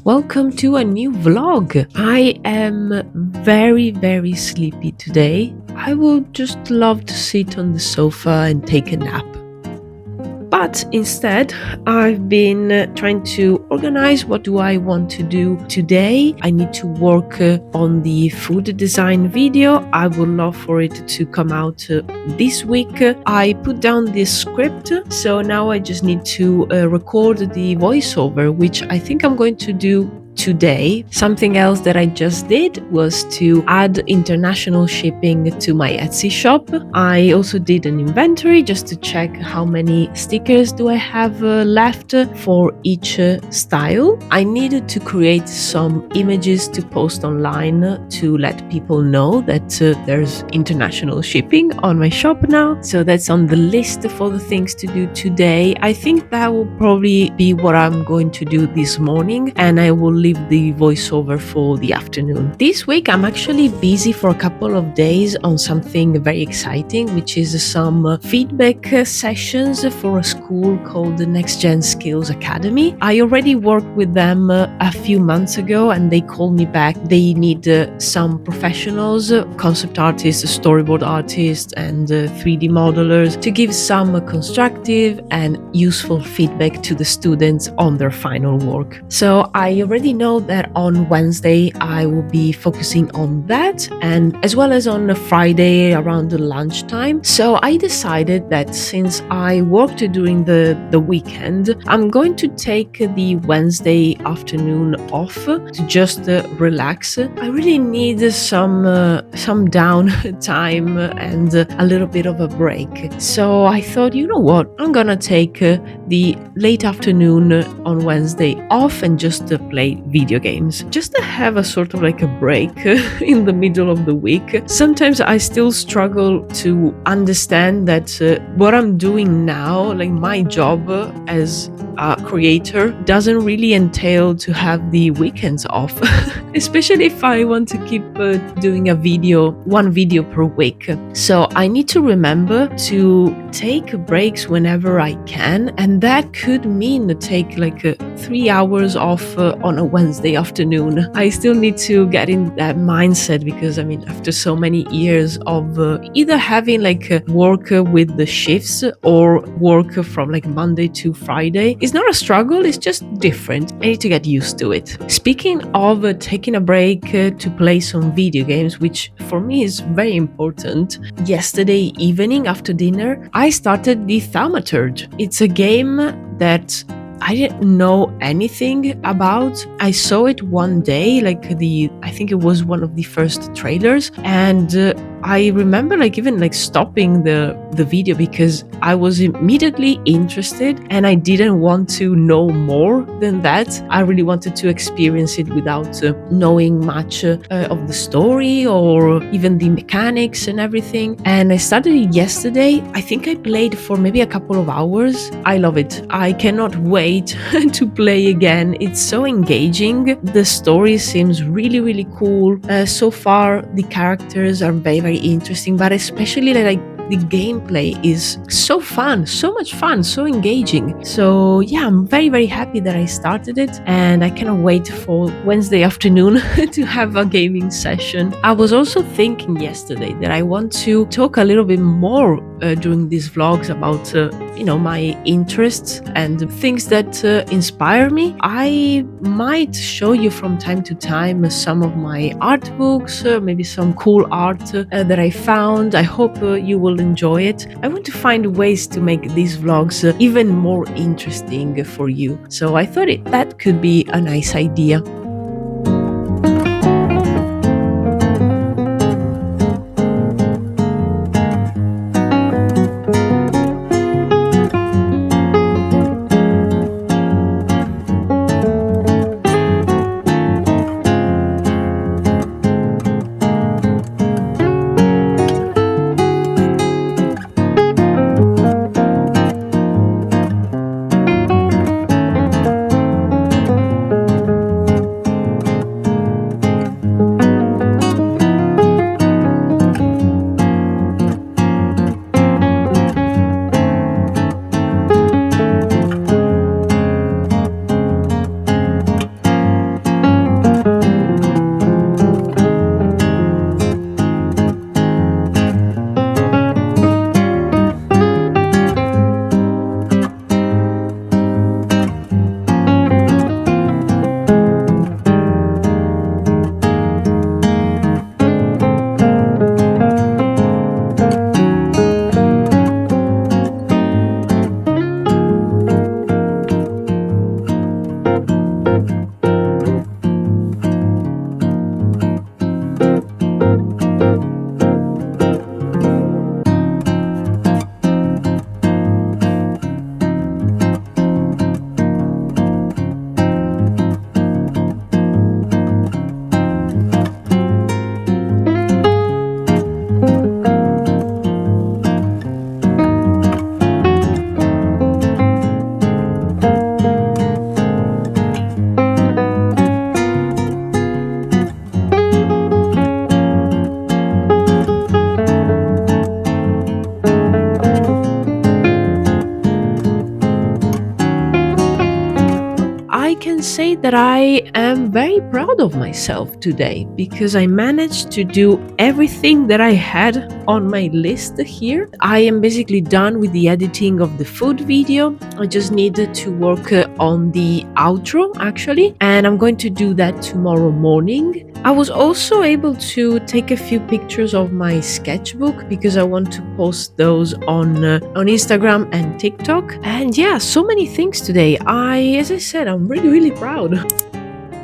Welcome to a new vlog. I am very sleepy today. I would just love to sit on the sofa and take a nap. But instead, I've been trying to organize what do I want to do today. I need to work on the food design video. I would love for it to come out this week. I put down this script, so now I just need to record the voiceover, which I think I'm going to do today. Something else that I just did was to add international shipping to my Etsy shop. I also did an inventory just to check how many stickers do I have left for each style. I needed to create some images to post online to let people know that there's international shipping on my shop now. So that's on the list for the things to do today. I think that will probably be what I'm going to do this morning, and I will leave the voiceover for the afternoon. This week I'm actually busy for a couple of days on something very exciting, which is some feedback sessions for a school called the Next Gen Skills Academy. I already worked with them a few months ago and they called me back. They need some professionals, concept artists, storyboard artists and 3D modelers to give some constructive and useful feedback to the students on their final work. So I already know that on Wednesday I will be focusing on that, and as well as on Friday around the lunchtime. So I decided that since I worked during the weekend, I'm going to take the Wednesday afternoon off to just relax. I really need some down time and a little bit of a break. So I thought, you know what, I'm gonna take the late afternoon on Wednesday off and just play video games, just to have a sort of like a break in the middle of the week. Sometimes I still struggle to understand that what I'm doing now, like my job as a creator, doesn't really entail to have the weekends off, especially if I want to keep doing one video per week. So I need to remember to take breaks whenever I can, and that could mean take like 3 hours off on a Wednesday afternoon. I still need to get in that mindset because I mean, after so many years of either having like work with the shifts or work from like Monday to Friday, it's not a struggle, it's just different. I need to get used to it. Speaking of taking a break to play some video games, which for me is very important, yesterday evening after dinner I started the Thaumaturge. It's a game that I didn't know anything about. I saw it one day, I think it was one of the first trailers, and I remember even stopping the video because I was immediately interested and I didn't want to know more than that. I really wanted to experience it without knowing much of the story or even the mechanics and everything. And I started it yesterday. I think I played for maybe a couple of hours. I love it. I cannot wait to play again. It's so engaging. The story seems really cool. So far the characters are very interesting, but especially the gameplay is so fun, so much fun, so engaging. So yeah, I'm very happy that I started it, and I cannot wait for Wednesday afternoon to have a gaming session. I was also thinking yesterday that I want to talk a little bit more during these vlogs about my interests and things that inspire me. I might show you from time to time some of my art books, maybe some cool art that I found. I hope you will enjoy it. I want to find ways to make these vlogs even more interesting for you. So I thought that could be a nice idea. can say that I am very proud of myself today because I managed to do everything that I had on my list here. I am basically done with the editing of the food video. I just needed to work on the outro actually, and I'm going to do that tomorrow morning. I was also able to take a few pictures of my sketchbook because I want to post those on Instagram and TikTok. And yeah, so many things today. As I said, I'm really proud.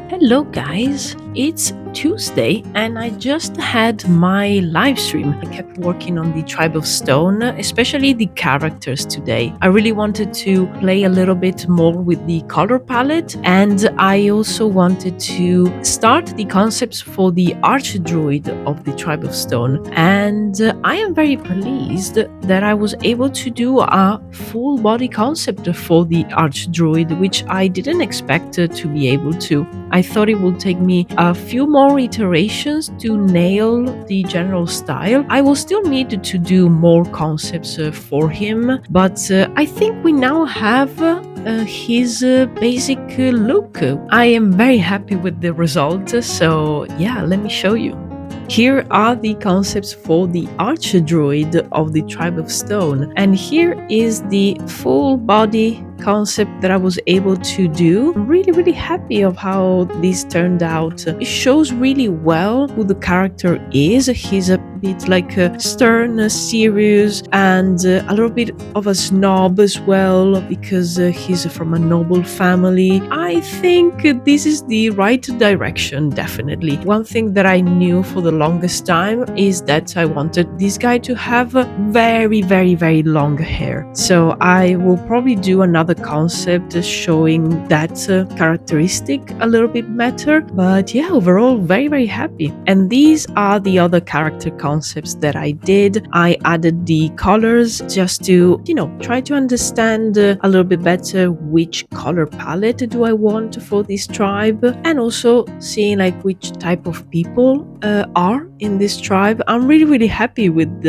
Hello guys, it's Tuesday and I just had my live stream. I kept working on the Tribe of Stone, especially the characters today. I really wanted to play a little bit more with the color palette, and I also wanted to start the concepts for the Archdruid of the Tribe of Stone. And I am very pleased that I was able to do a full body concept for the Archdruid, which I didn't expect to be able to. I thought it would take me a few more iterations to nail the general style. I will still need to do more concepts for him, but I think we now have his basic look. I am very happy with the result, so yeah, let me show you. Here are the concepts for the Archdruid of the Tribe of Stone, and here is the full body concept that I was able to do. I'm really happy of how this turned out. It shows really well who the character is. He's a bit like a stern, serious, and a little bit of a snob as well because he's from a noble family. I think this is the right direction, definitely. One thing that I knew for the longest time is that I wanted this guy to have very long hair. So I will probably do another concept showing that characteristic a little bit better. But yeah, overall very happy. And these are the other character concepts that I did. I added the colors just to, try to understand a little bit better which color palette do I want for this tribe, and also seeing like which type of people are in this tribe. I'm really happy with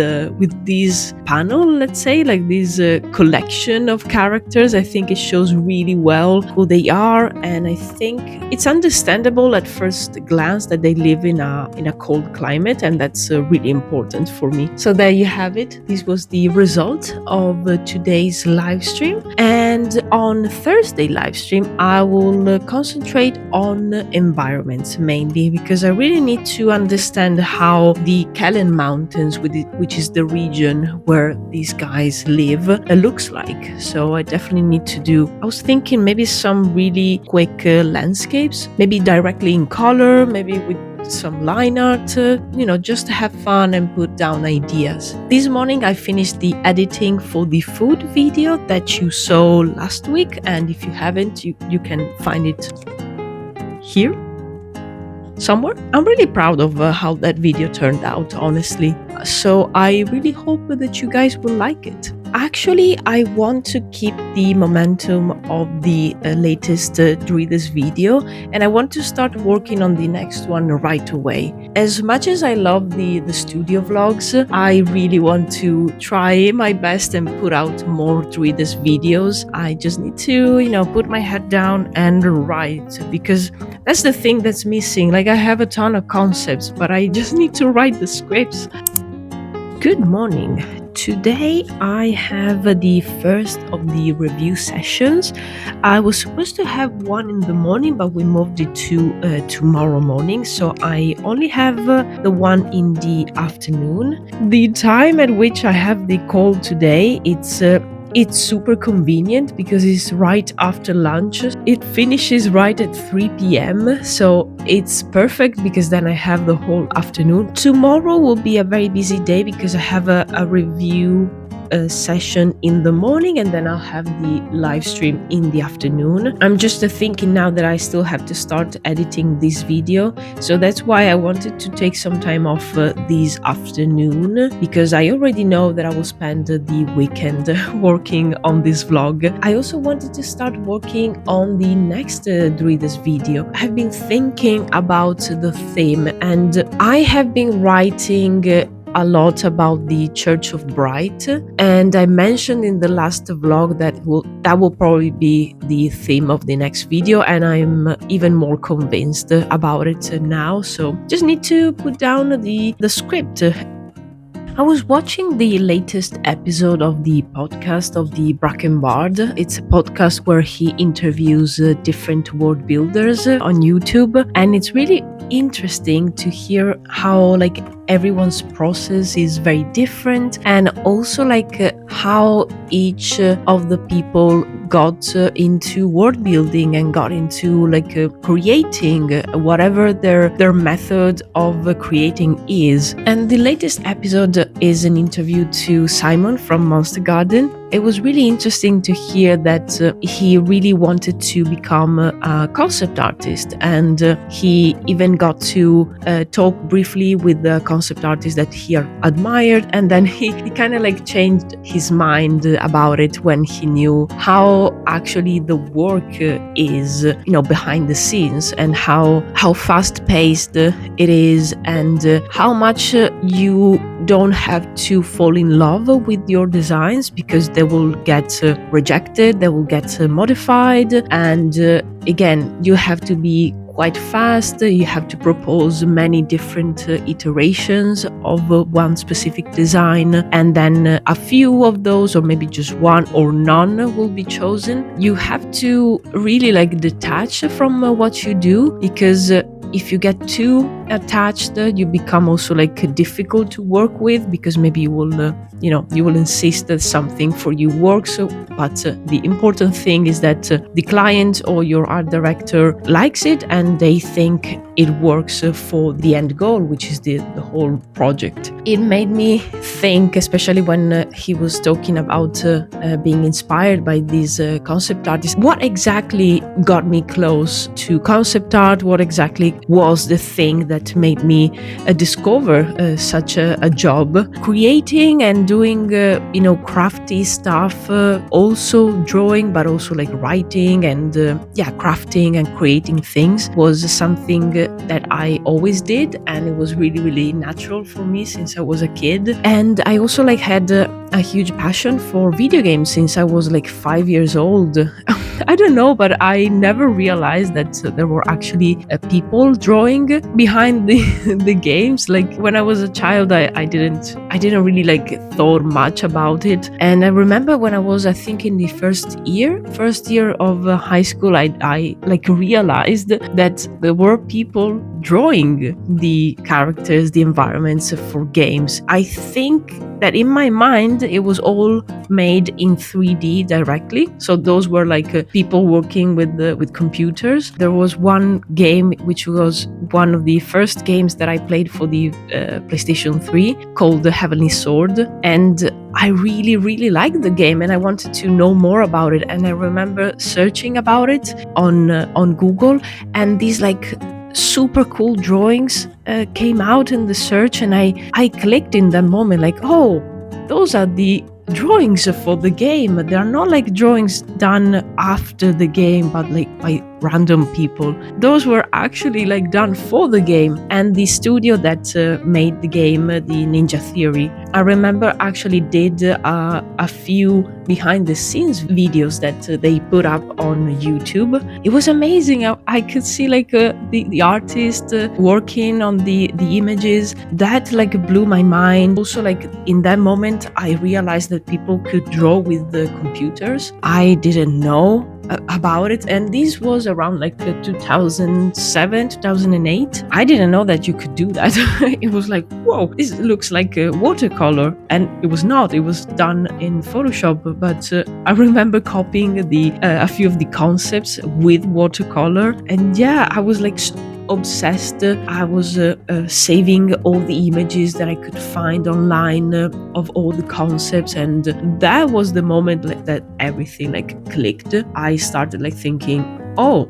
this panel, let's say, like this collection of characters. I think it shows really well who they are, and I think it's understandable at first glance that they live in a cold climate, and that's really important for me. So there you have it. This was the result of today's live stream, and on Thursday live stream I will concentrate on environments mainly because I really need to understand how the Kellen Mountains, which is the region where these guys live, looks like. So I definitely need to do, I was thinking maybe some really quick landscapes, maybe directly in color, maybe with some line art, just to have fun and put down ideas. This morning I finished the editing for the food video that you saw last week, and if you haven't, you can find it here somewhere. I'm really proud of how that video turned out, honestly. So I really hope that you guys will like it. Actually, I want to keep the momentum of the latest Druides video, and I want to start working on the next one right away. As much as I love the studio vlogs, I really want to try my best and put out more Druides videos. I just need to, put my head down and write, because that's the thing that's missing. Like, I have a ton of concepts, but I just need to write the scripts. Good morning. Today I have the first of the review sessions. I was supposed to have one in the morning, but we moved it to tomorrow morning, so I only have the one in the afternoon. The time at which I have the call today, it's super convenient because it's right after lunch. It finishes right at 3 p.m. So it's perfect because then I have the whole afternoon. Tomorrow will be a very busy day because I have a review session in the morning, and then I'll have the live stream in the afternoon. I'm just thinking now that I still have to start editing this video, so that's why I wanted to take some time off this afternoon, because I already know that I will spend the weekend working on this vlog. I also wanted to start working on the next Druides video. I've been thinking about the theme, and I have been writing a lot about the Church of Bright, and I mentioned in the last vlog that will probably be the theme of the next video, and I'm even more convinced about it now. So just need to put down the script. I was watching the latest episode of the podcast of the Bracken Bard. It's a podcast where he interviews different world builders on YouTube, and it's really interesting to hear how like everyone's process is very different, and also like how each of the people got into world building and got into like creating whatever their method of creating is. And the latest episode is an interview to Simon from Monster Garden. It was really interesting to hear that he really wanted to become a concept artist, and he even got to talk briefly with the concept artist that he admired, and then he kind of like changed his mind about it when he knew how actually the work is, behind the scenes, and how fast paced it is, and how much you don't have to fall in love with your designs, because they will get rejected, they will get modified, and again, you have to be quite fast. You have to propose many different iterations of one specific design, and then a few of those, or maybe just one or none, will be chosen. You have to really like detach from what you do, because if you get too attached, you become also like difficult to work with, because maybe you will insist that something for you works, but the important thing is that the client or your art director likes it and they think it works for the end goal, which is the whole project. It made me think, especially when he was talking about being inspired by these concept artists, what exactly got me close to concept art, what exactly was the thing that made me discover such a job, creating and doing crafty stuff, also drawing, but also like writing and crafting and creating things was something that I always did, and it was really, really natural for me since I was a kid. And I also like had a huge passion for video games since I was like 5 years old. I don't know, but I never realized that there were actually people drawing behind the games. Like when I was a child, I didn't really like thought much about it. And I remember when I was, I think, in the first year of high school, I like realized that there were people drawing the characters, the environments for games. I think that in my mind it was all made in 3D directly. So those were like people working with computers. There was one game which was one of the first games that I played for the PlayStation 3, called The Heavenly Sword, and I really, really liked the game and I wanted to know more about it. And I remember searching about it on Google, and these like super cool drawings came out in the search, and I clicked in that moment like, oh, those are the drawings for the game. They are not like drawings done after the game, but like by random people. Those were actually like done for the game. And the studio that made the game, the Ninja Theory, I remember actually did a few behind the scenes videos that they put up on YouTube. It was amazing. I could see like the artist working on the images. That like blew my mind. Also, like in that moment I realized that people could draw with the computers. I didn't know about it, and this was around like 2007, 2008. I didn't know that you could do that. It was like, whoa, this looks like a watercolor, and it was not. It was done in Photoshop, but I remember copying a few of the concepts with watercolor, and yeah, I was like obsessed. I was saving all the images that I could find online of all the concepts, and that was the moment that everything like clicked. I started like thinking, oh,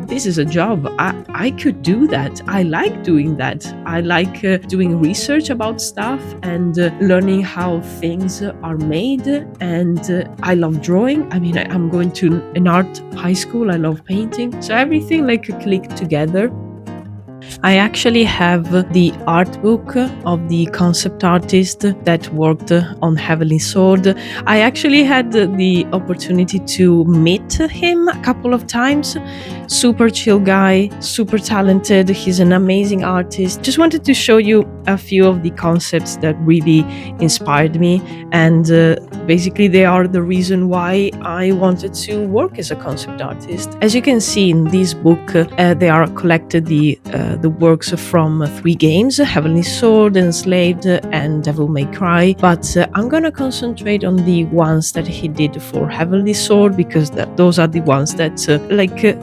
this is a job. I could do that. I like doing that. I like doing research about stuff and learning how things are made, and I love drawing. I mean, I'm going to an art high school. I love painting, so everything like clicked together. I actually have the art book of the concept artist that worked on Heavenly Sword. I actually had the opportunity to meet him a couple of times. Super chill guy, super talented. He's an amazing artist. Just wanted to show you a few of the concepts that really inspired me, and basically they are the reason why I wanted to work as a concept artist. As you can see in this book, they are collected the works from 3 games: Heavenly Sword, Enslaved, and Devil May Cry. But I'm gonna concentrate on the ones that he did for Heavenly Sword, because those are the ones that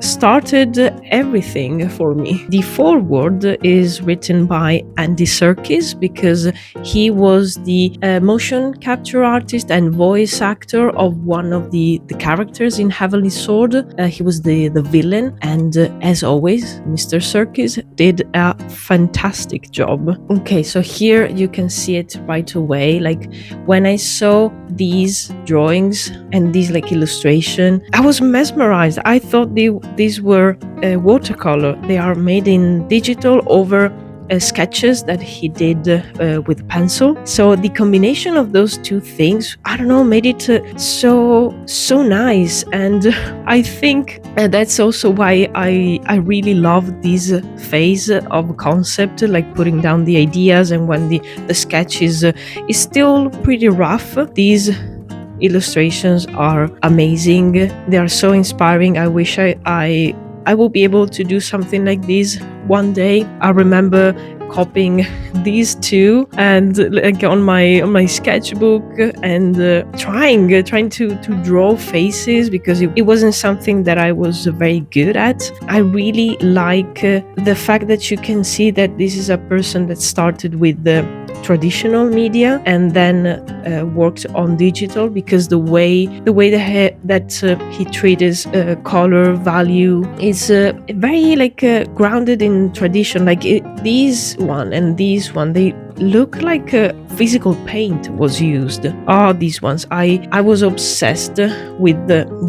started everything for me. The foreword is written by Andy Serkis, because he was the motion capture artist and voice actor of one of the characters in Heavenly Sword. He was the villain, and as always, Mr. Serkis did a fantastic job. Okay, so here you can see it right away. Like, when I saw these drawings and these illustration, I was mesmerized. I thought these were watercolor. They are made in digital over sketches that he did with pencil. So the combination of those two things, I don't know, made it so nice. And I think that's also why I really love this phase of concept, like putting down the ideas, and when the sketch is still pretty rough, these illustrations are amazing. They are so inspiring. I wish I will be able to do something like this one day. I remember copying these two and on my sketchbook, and trying to draw faces, because it wasn't something that I was very good at. I really like the fact that you can see that this is a person that started with the traditional media and then worked on digital, because the way that he treats color value is very grounded in tradition. These one and these one, they look like physical paint was used. These ones, I was obsessed with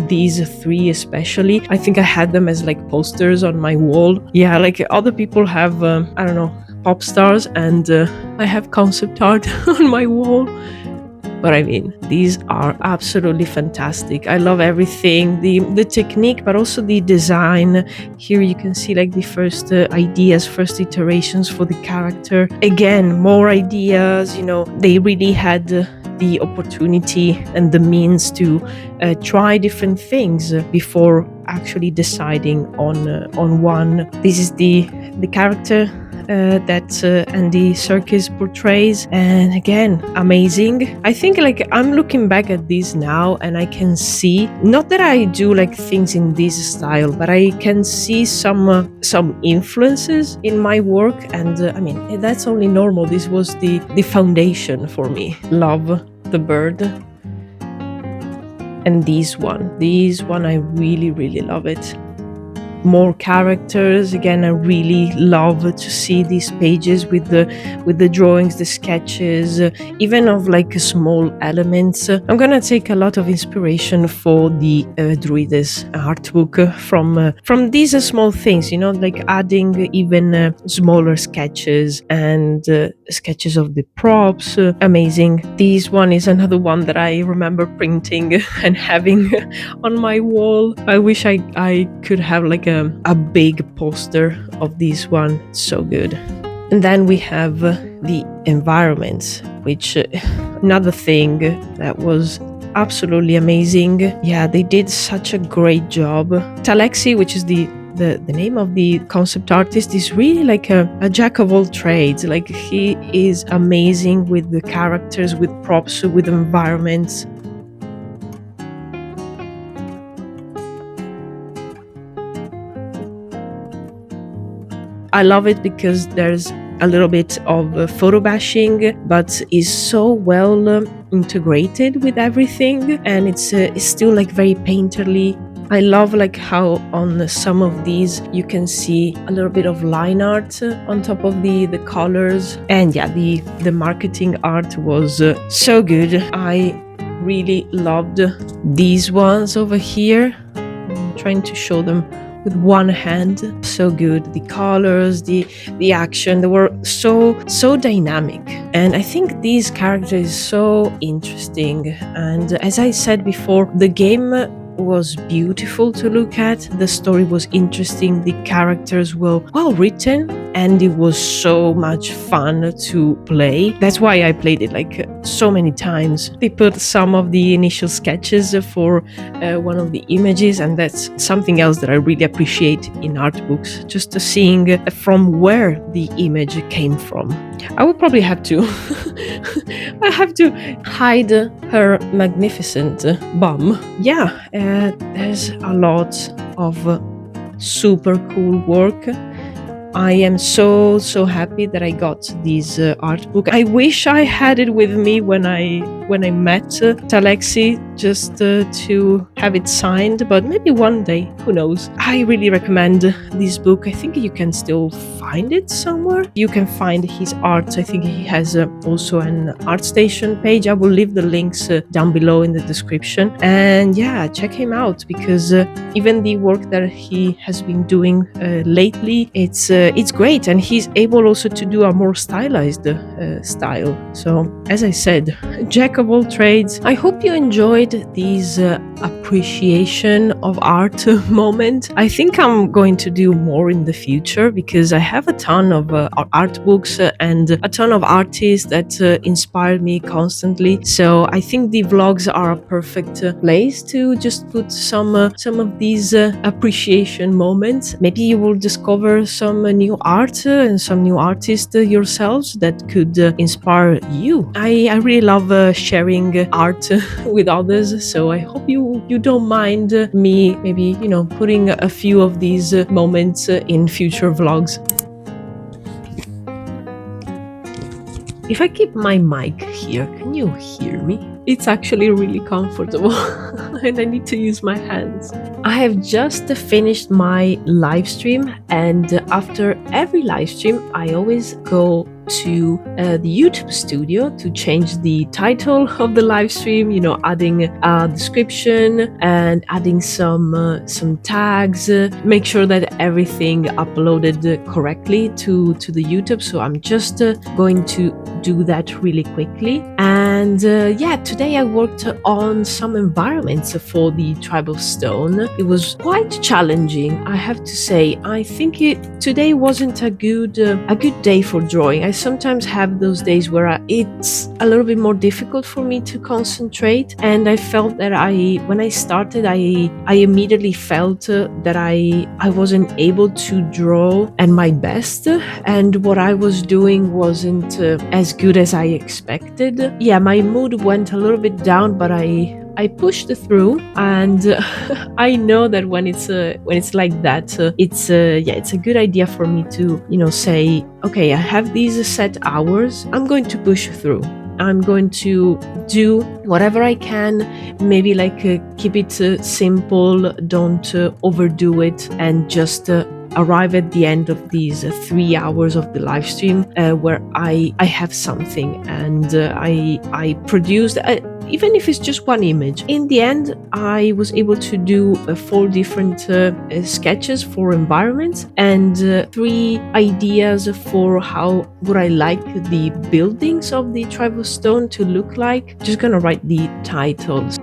these 3 especially. I think I had them as posters on my wall. Yeah, other people have I don't know, pop stars, and I have concept art on my wall. But I mean, these are absolutely fantastic. I love everything, the technique, but also the design. Here you can see the first ideas, first iterations for the character. Again, more ideas. They really had the opportunity and the means to try different things before actually deciding on one. This is the character that Andy Serkis portrays, and again, amazing. I think I'm looking back at this now, and I can see, not that I do things in this style, but I can see some influences in my work, and I mean, that's only normal. This was the foundation for me. Love the bird. And these one I really love it. More characters. Again, I really love to see these pages with the drawings, the sketches, even of small elements. I'm gonna take a lot of inspiration for the Druwides artbook from these small things, adding even smaller sketches and sketches of the props. Amazing. This one is another one that I remember printing and having on my wall. I wish I could have a big poster of this one. It's so good. And then we have the environments, which another thing that was absolutely amazing. Yeah, they did such a great job. Talexi, which is the name of the concept artist, is really a jack of all trades. He is amazing with the characters, with props, with environments. I love it because there's a little bit of photo bashing, but is so well integrated with everything, and it's still very painterly. I love how on some of these you can see a little bit of line art on top of the colors, and yeah, the marketing art was so good. I really loved these ones over here. I'm trying to show them with one hand. So good. The colors, the action, they were so dynamic. And I think this character is so interesting. And as I said before, the game was beautiful to look at. The story was interesting. The characters were well written, and it was so much fun to play. That's why I played it like so many times. They put some of the initial sketches for one of the images, and that's something else that I really appreciate in art books, just seeing from where the image came from. I would probably have to I have to hide her magnificent bum. Yeah, there's a lot of super cool work. I am so happy that I got this art book. I wish I had it with me when I met Talexi, just to have it signed, but maybe one day, who knows. I really recommend this book. I think you can still find it somewhere. You can find his art. I think he has also an ArtStation page. I will leave the links down below in the description. And yeah, check him out, because even the work that he has been doing lately, it's great, and he's able also to do a more stylized style. So as I said, jack of all trades. I hope you enjoyed this appreciation of art moment. I think I'm going to do more in the future, because I have a ton of art books and a ton of artists that inspire me constantly. So I think the vlogs are a perfect place to just put some of these appreciation moments. Maybe you will discover some new art and some new artists yourselves that could inspire you. I really love sharing art with others, so I hope you don't mind me maybe putting a few of these moments in future vlogs. If I keep my mic here, can you hear me? It's actually really comfortable and I need to use my hands. I have just finished my live stream, and after every live stream I always go to the YouTube studio to change the title of the live stream, adding a description and adding some tags, make sure that everything uploaded correctly to the YouTube. So I'm just going to do that really quickly. And yeah, today I worked on some environments for the Tribe of Stone. It was quite challenging, I have to say. I think today wasn't a good day for drawing. I sometimes have those days where it's a little bit more difficult for me to concentrate, and I felt that when I started, I immediately felt that I wasn't able to draw at my best, and what I was doing wasn't as good as I expected. Yeah, my mood went a little bit down, but I pushed through, and I know that when it's like that, it's a good idea for me to say, okay, I have these set hours, I'm going to push through. I'm going to do whatever I can, maybe keep it simple, don't overdo it, and just arrive at the end of these 3 hours of the live stream where I have something, and I produced even if it's just one image. In the end, I was able to do 4 different sketches for environments and 3 ideas for how would I like the buildings of the Tribe of Stone to look like. Just gonna write the titles.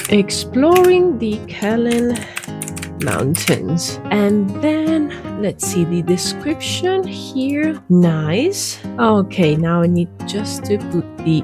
Exploring the Kellen Mountains, and then let's see the description here. Nice. Okay, now I need just to put the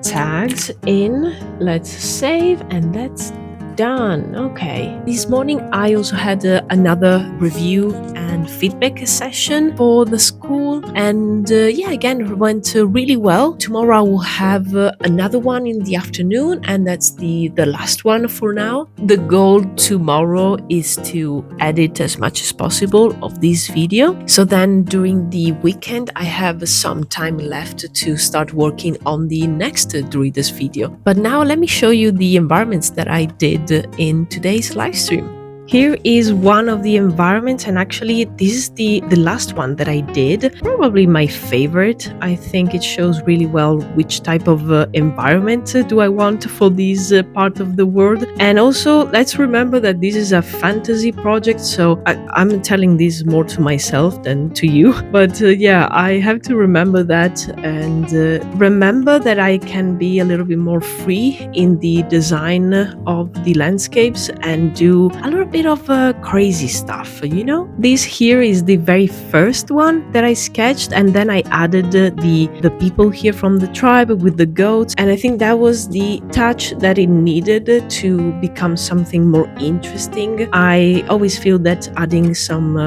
tags in. Let's save, and that's done. Okay, this morning I also had another review and feedback session for the school, and yeah, again, it went really well. Tomorrow I will have another one in the afternoon, and that's the last one for now. The goal tomorrow is to edit as much as possible of this video, so then during the weekend I have some time left to start working on the next Druwides video. But now let me show you the environments that I did in today's live stream. Here is one of the environments, and actually this is the last one that I did. Probably my favorite. I think it shows really well which type of environment do I want for this part of the world. And also, let's remember that this is a fantasy project, so I'm telling this more to myself than to you. But yeah, I have to remember that, and remember that I can be a little bit more free in the design of the landscapes and do a little bit of crazy stuff, you know? This here is the very first one that I sketched, and then I added the people here from the tribe with the goats, and I think that was the touch that it needed to become something more interesting. I always feel that adding some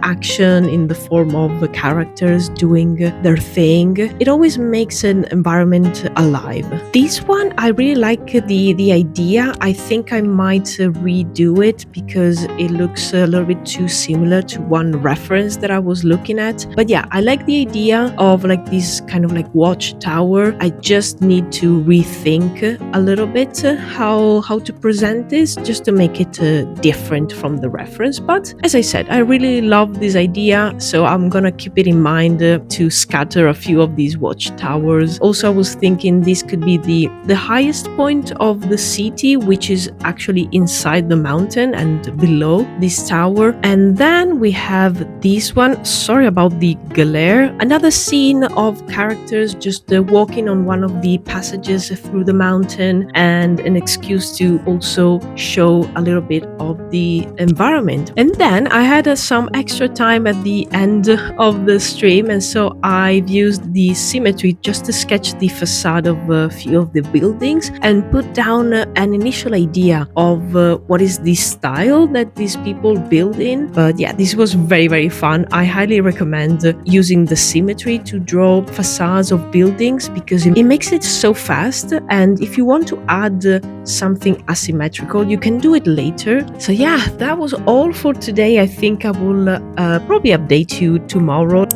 action in the form of the characters doing their thing, it always makes an environment alive. This one, I really like the idea. I think I might redo it because it looks a little bit too similar to one reference that I was looking at. But yeah, I like the idea of like this kind of like watchtower. I just need to rethink a little bit how to present this, just to make it different from the reference. But as I said, I really love this idea, so I'm gonna keep it in mind to scatter a few of these watchtowers. Also, I was thinking this could be the highest point of the city, which is actually inside the mountain and below this tower. And then we have this one. Sorry about the glare. Another scene of characters just walking on one of the passages through the mountain, and an excuse to also show a little bit of the environment. And then I had some extra time at the end of the stream, and so I've used the symmetry just to sketch the facade of a few of the buildings and put down an initial idea of what is the style that these people build in. But yeah, this was very, very fun. I highly recommend using the symmetry to draw facades of buildings because it makes it so fast, and if you want to add something asymmetrical, you can do it later. So yeah, that was all for today. I think I will probably update you tomorrow.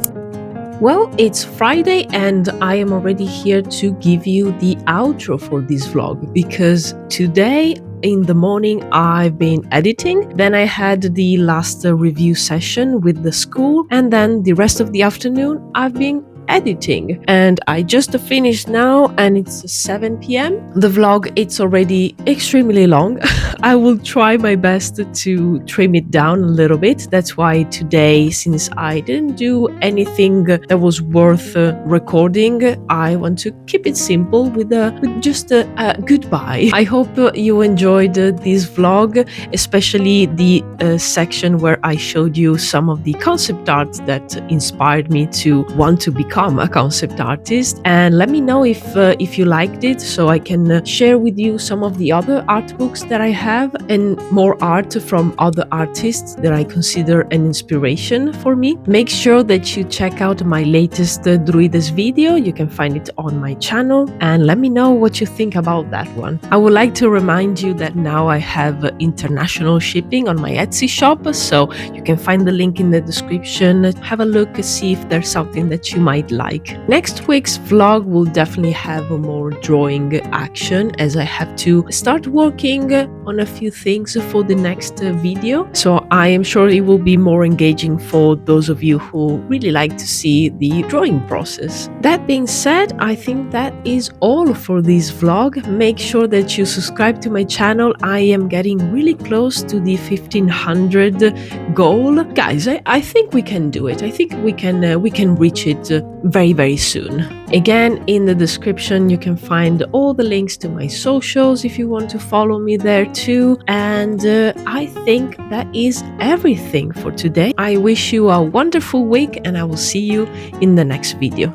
Well, it's Friday and I am already here to give you the outro for this vlog, because today in the morning I've been editing, then I had the last review session with the school, and then the rest of the afternoon I've been editing, and I just finished now and it's 7 p.m. The vlog, it's already extremely long. I will try my best to trim it down a little bit. That's why today, since I didn't do anything that was worth recording, I want to keep it simple with just a goodbye. I hope you enjoyed this vlog, especially the section where I showed you some of the concept art that inspired me to want to become a concept artist. And let me know if you liked it, so I can share with you some of the other art books that I have and more art from other artists that I consider an inspiration for me. Make sure that you check out my latest Druwides video. You can find it on my channel, and let me know what you think about that one. I would like to remind you that now I have international shipping on my Etsy shop, so you can find the link in the description. Have a look, see if there's something that you might like. Next week's vlog will definitely have a more drawing action, as I have to start working on a few things for the next video, so I am sure it will be more engaging for those of you who really like to see the drawing process. That being said, I think that is all for this vlog. Make sure that you subscribe to my channel. I am getting really close to the 1500 goal. Guys, I think we can do it. I think we can reach it very, very soon. Again, in the description you can find all the links to my socials if you want to follow me there too. And I think that is everything for today. I wish you a wonderful week, and I will see you in the next video.